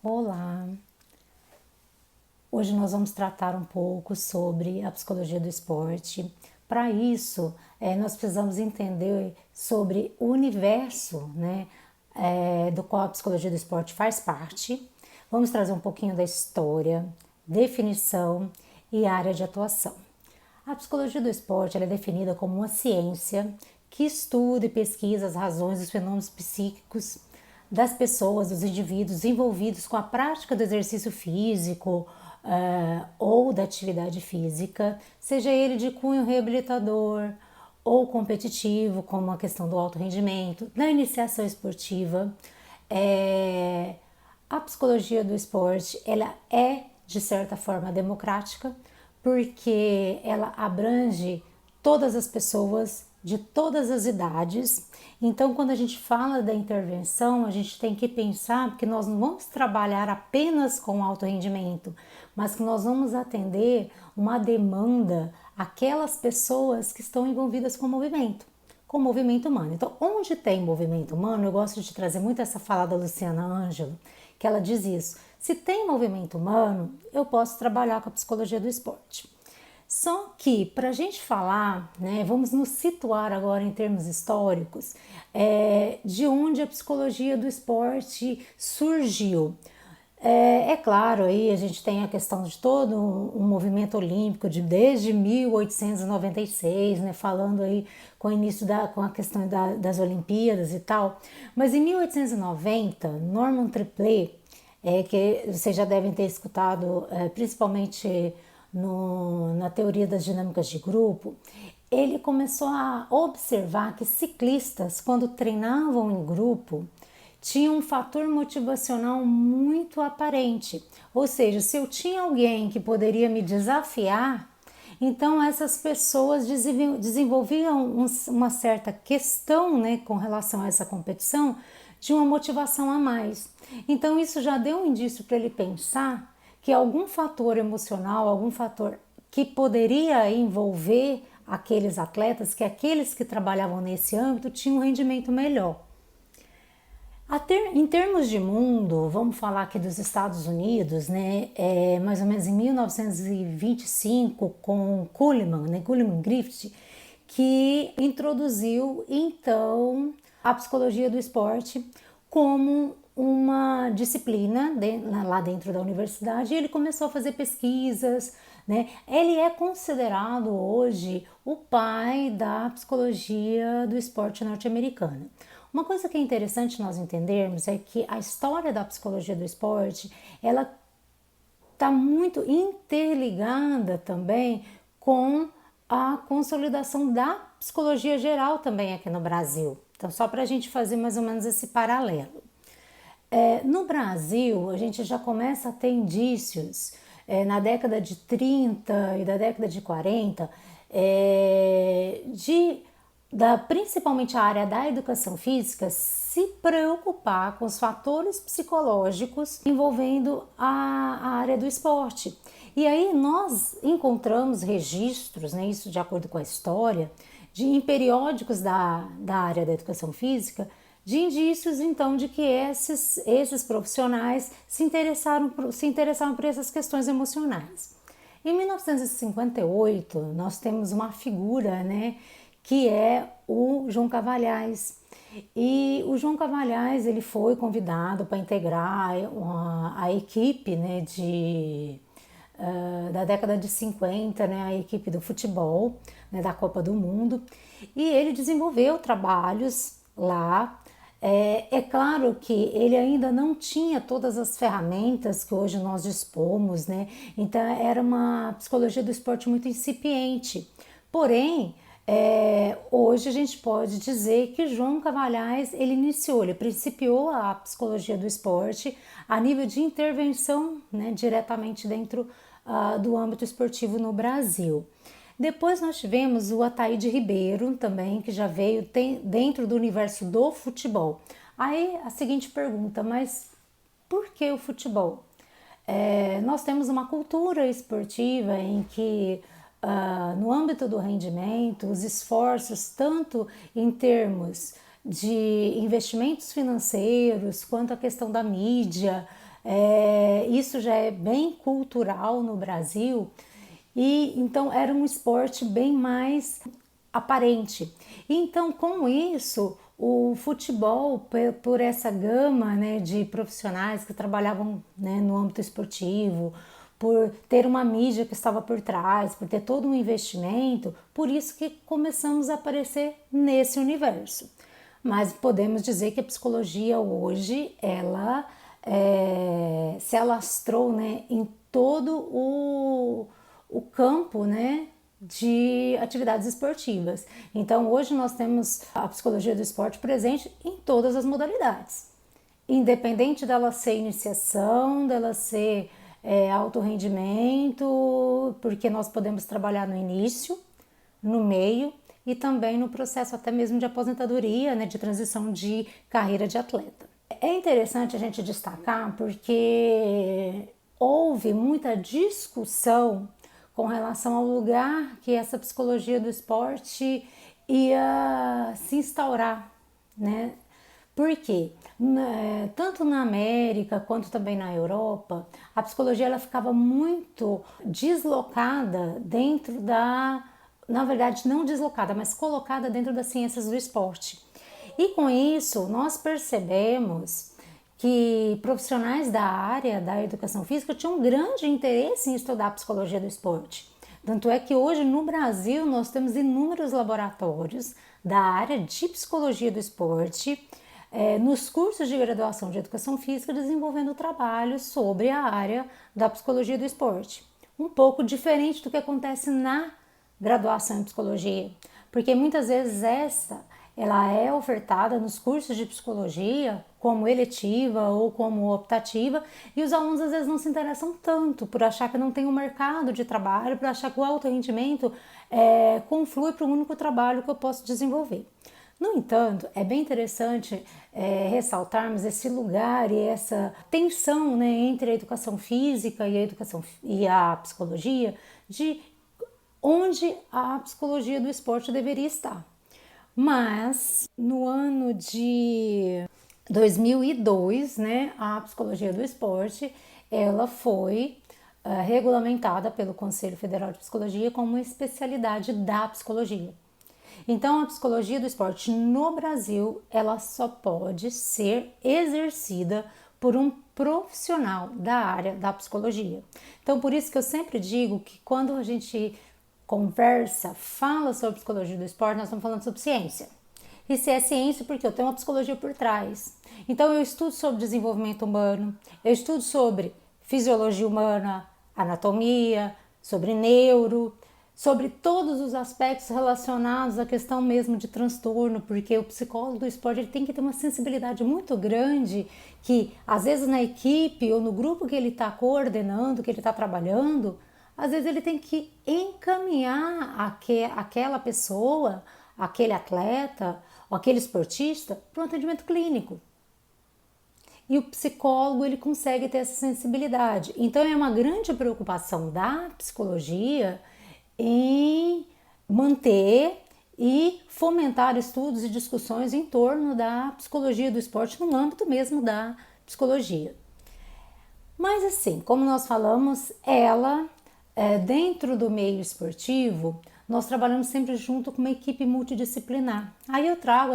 Olá! Hoje nós vamos tratar um pouco sobre a psicologia do esporte. Para isso, nós precisamos entender sobre o universo, do qual a psicologia do esporte faz parte. Vamos trazer um pouquinho da história, definição e área de atuação. A psicologia do esporte ela é definida como uma ciência que estuda e pesquisa as razões dos fenômenos psíquicos das pessoas, dos indivíduos envolvidos com a prática do exercício físico ou da atividade física, seja ele de cunho reabilitador ou competitivo, como a questão do alto rendimento, da iniciação esportiva. A psicologia do esporte ela é, de certa forma, democrática, porque ela abrange todas as pessoas de todas as idades. Então, quando a gente fala da intervenção, a gente tem que pensar que nós não vamos trabalhar apenas com alto rendimento, mas que nós vamos atender uma demanda àquelas pessoas que estão envolvidas com o movimento humano. Então, onde tem movimento humano, eu gosto de trazer muito essa fala da Luciana Ângelo, que ela diz isso: se tem movimento humano, eu posso trabalhar com a psicologia do esporte. Só que, para a gente falar, vamos nos situar agora em termos históricos, de onde a psicologia do esporte surgiu. É claro, aí a gente tem a questão de todo um movimento olímpico desde 1896, falando aí com o início com a questão das Olimpíadas e tal. Mas em 1890, Norman Triplé, que vocês já devem ter escutado, principalmente na teoria das dinâmicas de grupo, ele começou a observar que ciclistas, quando treinavam em grupo, tinham um fator motivacional muito aparente. Ou seja, se eu tinha alguém que poderia me desafiar, então essas pessoas desenvolviam uma certa questão, com relação a essa competição, de uma motivação a mais. Então isso já deu um indício para ele pensar que algum fator emocional, algum fator que poderia envolver aqueles atletas, que aqueles que trabalhavam nesse âmbito tinham um rendimento melhor. Em termos de mundo, vamos falar aqui dos Estados Unidos, mais ou menos em 1925, com Coleman Griffith, que introduziu então a psicologia do esporte como uma disciplina lá dentro da universidade, e ele começou a fazer pesquisas. Ele é considerado hoje o pai da psicologia do esporte norte-americana. Uma coisa que é interessante nós entendermos é que a história da psicologia do esporte ela está muito interligada também com a consolidação da psicologia geral também aqui no Brasil. Então, só para a gente fazer mais ou menos esse paralelo. No Brasil, a gente já começa a ter indícios, na década de 30 e da década de 40, principalmente a área da educação física, se preocupar com os fatores psicológicos envolvendo a área do esporte. E aí nós encontramos registros, isso de acordo com a história, em periódicos da área da educação física, de indícios então de que esses profissionais se interessaram por essas questões emocionais. Em 1958 nós temos uma figura, que é o João Cavalhais. E o João Cavalhais ele foi convidado para integrar a equipe da década de 50, a equipe do futebol, da Copa do Mundo, e ele desenvolveu trabalhos lá. É claro que ele ainda não tinha todas as ferramentas que hoje nós dispomos, então era uma psicologia do esporte muito incipiente. Porém, hoje a gente pode dizer que João Cavalhais ele principiou a psicologia do esporte a nível de intervenção, diretamente dentro do âmbito esportivo no Brasil. Depois nós tivemos o Ataíde Ribeiro também, que já veio dentro do universo do futebol. Aí a seguinte pergunta, mas por que o futebol? Nós temos uma cultura esportiva em que no âmbito do rendimento, os esforços, tanto em termos de investimentos financeiros, quanto a questão da mídia, Isso já é bem cultural no Brasil, e então era um esporte bem mais aparente. Então, com isso, o futebol, por essa gama, né, de profissionais que trabalhavam, né, no âmbito esportivo, por ter uma mídia que estava por trás, por ter todo um investimento, por isso que começamos a aparecer nesse universo. Mas podemos dizer que a psicologia hoje, ela se alastrou, né, em todo o campo, né, de atividades esportivas. Então, hoje nós temos a psicologia do esporte presente em todas as modalidades, independente dela ser iniciação, dela ser alto rendimento, porque nós podemos trabalhar no início, no meio e também no processo até mesmo de aposentadoria, né, de transição de carreira de atleta. É interessante a gente destacar porque houve muita discussão com relação ao lugar que essa psicologia do esporte ia se instaurar, né? Porque tanto na América quanto também na Europa, a psicologia ela ficava muito deslocada dentro na verdade não deslocada, mas colocada dentro das ciências do esporte. E com isso, nós percebemos que profissionais da área da educação física tinham um grande interesse em estudar a psicologia do esporte. Tanto é que hoje no Brasil nós temos inúmeros laboratórios da área de psicologia do esporte, nos cursos de graduação de educação física, desenvolvendo trabalhos sobre a área da psicologia do esporte. Um pouco diferente do que acontece na graduação em psicologia, porque muitas vezes ela é ofertada nos cursos de psicologia como eletiva ou como optativa, e os alunos às vezes não se interessam tanto por achar que não tem um mercado de trabalho, por achar que o alto rendimento conflui para o único trabalho que eu posso desenvolver. No entanto, é bem interessante ressaltarmos esse lugar e essa tensão, né, entre a educação física e a psicologia, de onde a psicologia do esporte deveria estar. Mas no ano de 2002, né, a psicologia do esporte, ela foi regulamentada pelo Conselho Federal de Psicologia como uma especialidade da psicologia. Então, a psicologia do esporte no Brasil, ela só pode ser exercida por um profissional da área da psicologia. Então, por isso que eu sempre digo que quando a gente conversa, fala sobre psicologia do esporte, nós estamos falando sobre ciência. E se é ciência, porque eu tenho uma psicologia por trás. Então, eu estudo sobre desenvolvimento humano, eu estudo sobre fisiologia humana, anatomia, sobre neuro, sobre todos os aspectos relacionados à questão mesmo de transtorno, porque o psicólogo do esporte ele tem que ter uma sensibilidade muito grande que, às vezes, na equipe ou no grupo que ele está coordenando, que ele está trabalhando, às vezes ele tem que encaminhar aquela pessoa, aquele atleta, ou aquele esportista para um atendimento clínico. E o psicólogo ele consegue ter essa sensibilidade. Então é uma grande preocupação da psicologia em manter e fomentar estudos e discussões em torno da psicologia do esporte no âmbito mesmo da psicologia. Mas assim, como nós falamos, dentro do meio esportivo, nós trabalhamos sempre junto com uma equipe multidisciplinar. Aí eu trago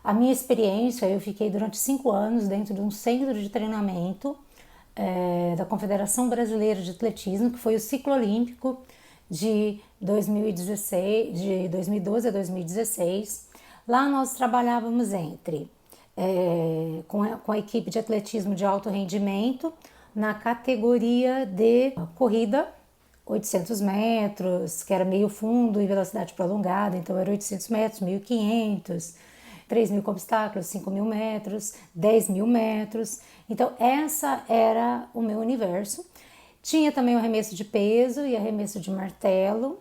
a minha experiência, eu fiquei durante 5 anos dentro de um centro de treinamento da Confederação Brasileira de Atletismo, que foi o ciclo olímpico de 2016, de 2012 a 2016. Lá nós trabalhávamos com a equipe de atletismo de alto rendimento na categoria de corrida, 800 metros, que era meio fundo e velocidade prolongada, então era 800 metros, 1.500, 3.000 com obstáculos, 5.000 metros, 10.000 metros. Então essa era o meu universo. Tinha também o arremesso de peso e arremesso de martelo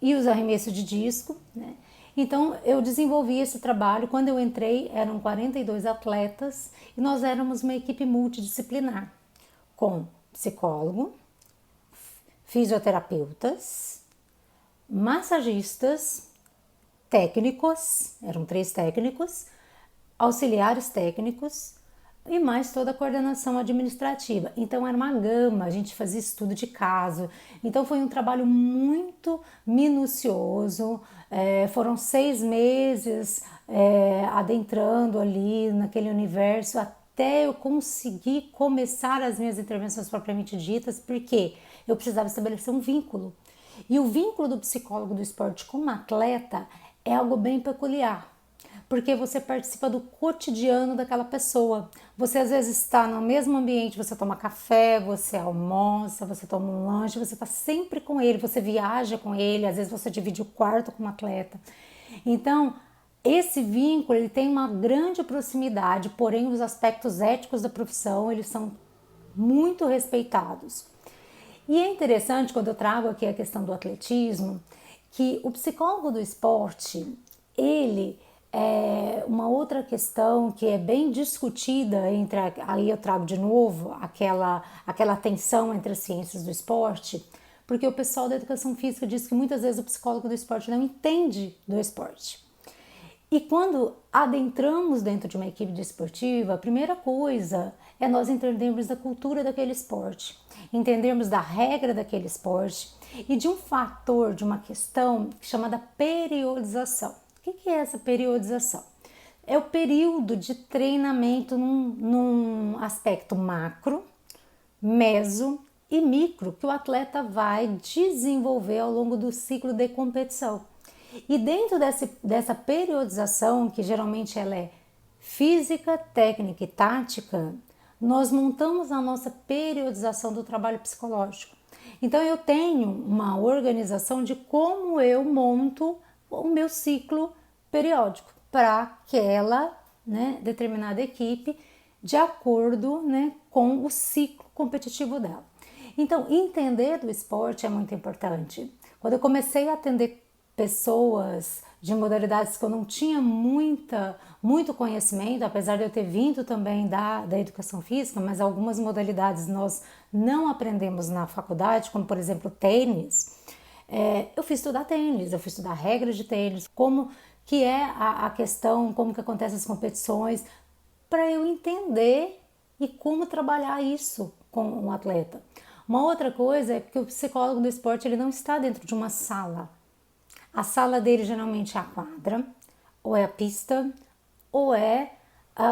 e os arremessos de disco, né? Então eu desenvolvi esse trabalho. Quando eu entrei eram 42 atletas e nós éramos uma equipe multidisciplinar com psicólogo, fisioterapeutas, massagistas, técnicos, eram 3 técnicos, auxiliares técnicos, e mais toda a coordenação administrativa. Então era uma gama, a gente fazia estudo de caso. Então foi um trabalho muito minucioso. Foram 6 meses adentrando ali naquele universo até eu conseguir começar as minhas intervenções propriamente ditas, porque eu precisava estabelecer um vínculo. E o vínculo do psicólogo do esporte com o atleta é algo bem peculiar, porque você participa do cotidiano daquela pessoa. Você às vezes está no mesmo ambiente, você toma café, você almoça, você toma um lanche, você está sempre com ele, você viaja com ele, às vezes você divide o quarto com um atleta. Então, esse vínculo ele tem uma grande proximidade, porém os aspectos éticos da profissão eles são muito respeitados. E é interessante quando eu trago aqui a questão do atletismo, que o psicólogo do esporte, ele é uma outra questão que é bem discutida entre, aí eu trago de novo aquela tensão entre as ciências do esporte, porque o pessoal da educação física diz que muitas vezes o psicólogo do esporte não entende do esporte. E quando adentramos dentro de uma equipe desportiva, a primeira coisa é nós entendermos da cultura daquele esporte, entendermos da regra daquele esporte e de um fator, de uma questão chamada periodização. O que é essa periodização? É o período de treinamento num aspecto macro, meso e micro que o atleta vai desenvolver ao longo do ciclo de competição. E dentro dessa periodização, que geralmente ela é física, técnica e tática, nós montamos a nossa periodização do trabalho psicológico. Então eu tenho uma organização de como eu monto o meu ciclo periódico para aquela determinada equipe de acordo com o ciclo competitivo dela. Então entender do esporte é muito importante. Quando eu comecei a atender pessoas de modalidades que eu não tinha muito conhecimento, apesar de eu ter vindo também da educação física, mas algumas modalidades nós não aprendemos na faculdade, como por exemplo tênis. Eu fui estudar tênis, eu fui estudar regras de tênis, como que é a questão, como que acontecem as competições, para eu entender e como trabalhar isso com um atleta. Uma outra coisa é que o psicólogo do esporte ele não está dentro de uma sala. A sala dele geralmente é a quadra, ou é a pista, ou é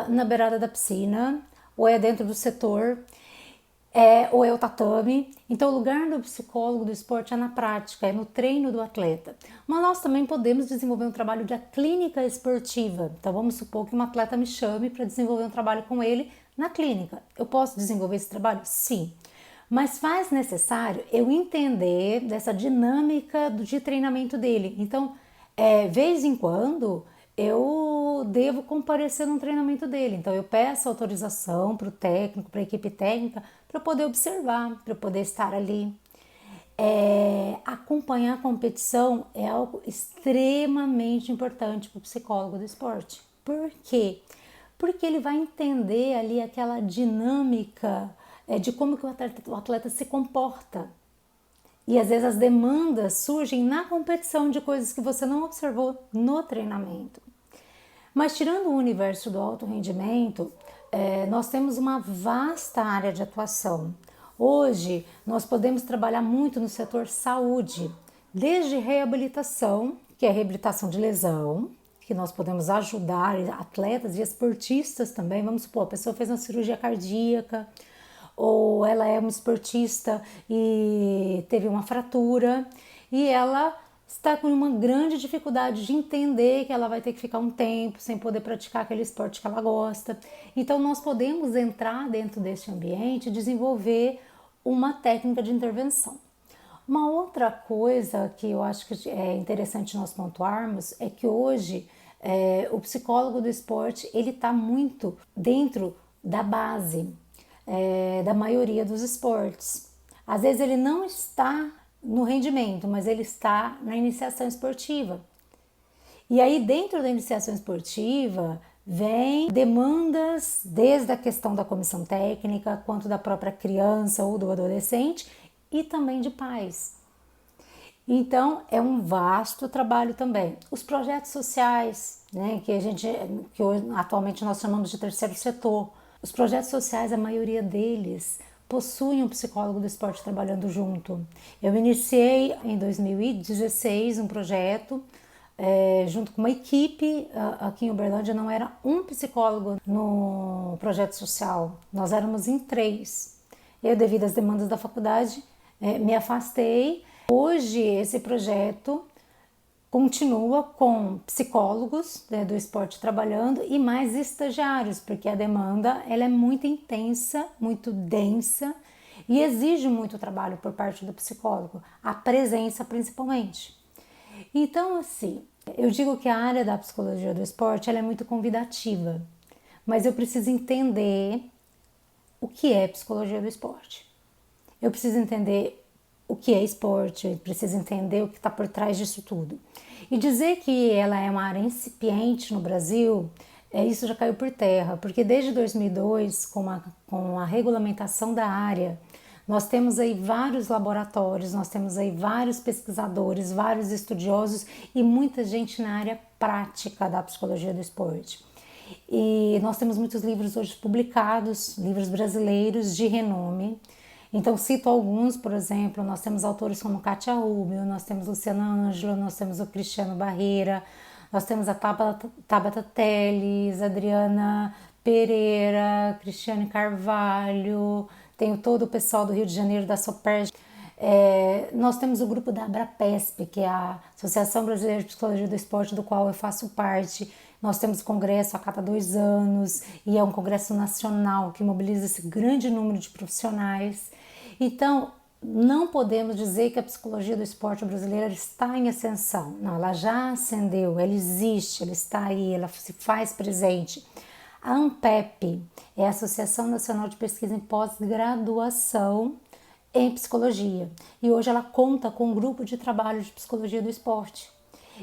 na beirada da piscina, ou é dentro do setor, ou é o tatame. Então o lugar do psicólogo do esporte é na prática, é no treino do atleta. Mas nós também podemos desenvolver um trabalho de clínica esportiva. Então vamos supor que um atleta me chame para desenvolver um trabalho com ele na clínica. Eu posso desenvolver esse trabalho? Sim. Mas faz necessário eu entender dessa dinâmica de treinamento dele. Então, vez em quando, eu devo comparecer no treinamento dele. Então, eu peço autorização para o técnico, para a equipe técnica, para poder observar, para poder estar ali. Acompanhar a competição é algo extremamente importante para o psicólogo do esporte. Por quê? Porque ele vai entender ali aquela dinâmica de como que o atleta se comporta. E às vezes as demandas surgem na competição de coisas que você não observou no treinamento. Mas tirando o universo do alto rendimento, nós temos uma vasta área de atuação. Hoje nós podemos trabalhar muito no setor saúde, desde reabilitação, que é reabilitação de lesão, que nós podemos ajudar atletas e esportistas também. Vamos supor, a pessoa fez uma cirurgia cardíaca, ou ela é uma esportista e teve uma fratura e ela está com uma grande dificuldade de entender que ela vai ter que ficar um tempo sem poder praticar aquele esporte que ela gosta. Então nós podemos entrar dentro desse ambiente e desenvolver uma técnica de intervenção. Uma outra coisa que eu acho que é interessante nós pontuarmos é que hoje o psicólogo do esporte ele está muito dentro da base da maioria dos esportes. Às vezes ele não está no rendimento, mas ele está na iniciação esportiva. E aí dentro da iniciação esportiva vem demandas desde a questão da comissão técnica, quanto da própria criança ou do adolescente e também de pais. Então é um vasto trabalho também. Os projetos sociais, que hoje, atualmente nós chamamos de terceiro setor, Os projetos sociais, a maioria deles, possuem um psicólogo do esporte trabalhando junto. Eu iniciei em 2016 um projeto junto com uma equipe aqui em Uberlândia. Não era um psicólogo no projeto social, nós éramos em 3. Eu, devido às demandas da faculdade, me afastei. Hoje esse projeto continua com psicólogos, né, do esporte trabalhando e mais estagiários, porque a demanda ela é muito intensa, muito densa e exige muito trabalho por parte do psicólogo, a presença principalmente. Então, assim, eu digo que a área da psicologia do esporte ela é muito convidativa, mas eu preciso entender o que é psicologia do esporte. Eu preciso entender o que é esporte, eu preciso entender o que está por trás disso tudo. E dizer que ela é uma área incipiente no Brasil, isso já caiu por terra, porque desde 2002, com a regulamentação da área, nós temos aí vários laboratórios, nós temos aí vários pesquisadores, vários estudiosos e muita gente na área prática da psicologia do esporte. E nós temos muitos livros hoje publicados, livros brasileiros de renome. Então, cito alguns, por exemplo, nós temos autores como Kátia Rubio, nós temos Luciana Ângelo, nós temos o Cristiano Barreira, nós temos a Tabata Teles, Adriana Pereira, Cristiane Carvalho, tenho todo o pessoal do Rio de Janeiro, da Soperj. Nós temos o grupo da Abrapesp, que é a Associação Brasileira de Psicologia do Esporte, do qual eu faço parte. Nós temos congresso a cada 2 anos e é um congresso nacional que mobiliza esse grande número de profissionais. Então, não podemos dizer que a psicologia do esporte brasileira está em ascensão. Não, ela já ascendeu, ela existe, ela está aí, ela se faz presente. A ANPEP é a Associação Nacional de Pesquisa em Pós-Graduação em Psicologia e hoje ela conta com um grupo de trabalho de psicologia do esporte.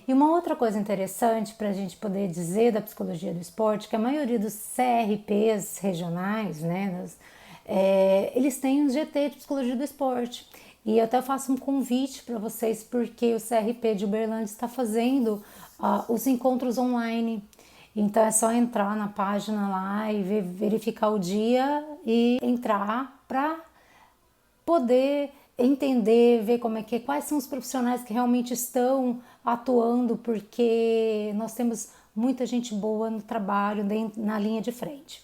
E uma outra coisa interessante para a gente poder dizer da psicologia do esporte, que a maioria dos CRPs regionais, né, eles têm um GT de psicologia do esporte. E eu até faço um convite para vocês, porque o CRP de Uberlândia está fazendo os encontros online. Então é só entrar na página lá e verificar o dia e entrar para poder entender, ver como é que quais são os profissionais que realmente estão atuando, porque nós temos muita gente boa no trabalho, na linha de frente.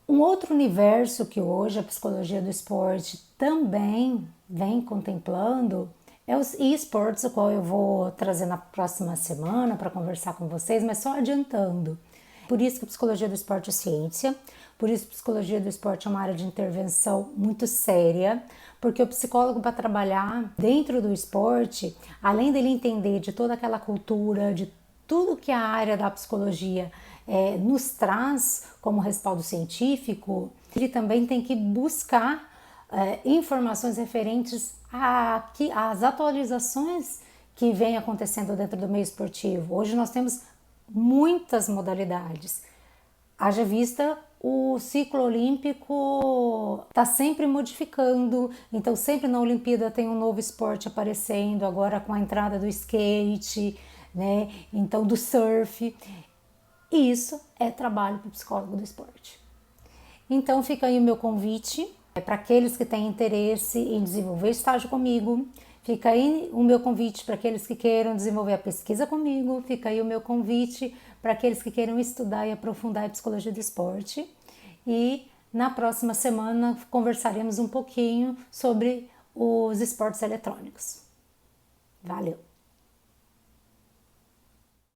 Um outro universo que hoje a psicologia do esporte também vem contemplando é os esportes, o qual eu vou trazer na próxima semana para conversar com vocês, mas só adiantando. Por isso que a psicologia do esporte é ciência, por isso que a psicologia do esporte é uma área de intervenção muito séria, porque o psicólogo, para trabalhar dentro do esporte, além dele entender de toda aquela cultura, de tudo que a área da psicologia nos traz como respaldo científico, ele também tem que buscar informações referentes às atualizações que vem acontecendo dentro do meio esportivo. Hoje nós temos muitas modalidades. Haja vista, o ciclo olímpico está sempre modificando, então sempre na Olimpíada tem um novo esporte aparecendo, agora com a entrada do skate, né? Então do surf. E isso é trabalho para o psicólogo do esporte. Então fica aí o meu convite para aqueles que têm interesse em desenvolver estágio comigo. Fica aí o meu convite para aqueles que queiram desenvolver a pesquisa comigo. Fica aí o meu convite para aqueles que queiram estudar e aprofundar a psicologia do esporte. E na próxima semana conversaremos um pouquinho sobre os esportes eletrônicos. Valeu!